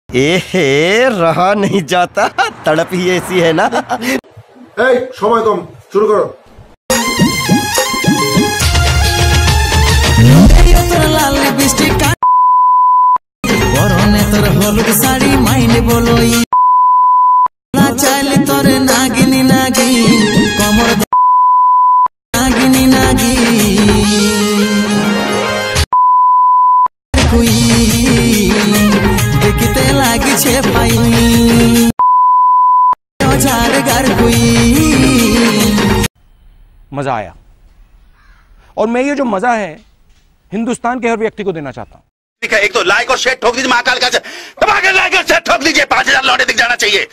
एहे रहा नहीं जाता, तड़प ही ऐसी है ना। समय कम, शुरू करो। শাড়ি মাইনে বলোই চাইলে তোর নাগিনী নাগি কমর নাগিনী নাগি देखते लागिछे पाइनी मजा आया और मैं ये जो मजा है हिंदुस्तान के हर व्यक्ति को देना चाहता हूँ। एक तो लाइक और शेयर ठोक दीजिए, महाकाल का दबा के लाइक और शेयर ठोक दीजिए, 5000 लौटे दिख जाना चाहिए।